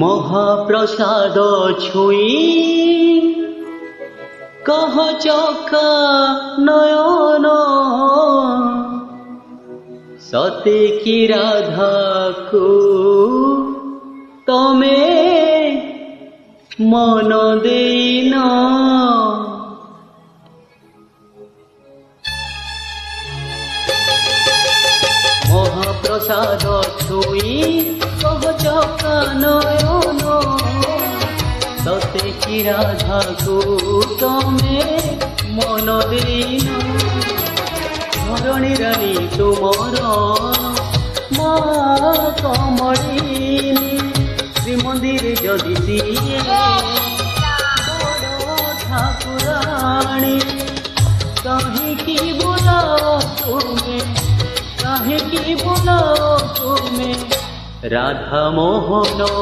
মহাপ্রসাদ ছুঁই কহ চকা নয়ন সতে কি রাধাকু তমে মন দেইন। মহাপ্রসাদ ছুঁই কহ চকা নয়ন সতে কি রাধাকু তমে মন দেইন। ধরণী রানী তুমর মা কমলিনী শ্রীমন্দিরে যদি সিয়ে বড় ঠাকুরাণী কাহিকি বুলাও তুমি কাহিকি বুলাও তুমি রাধা মোহন।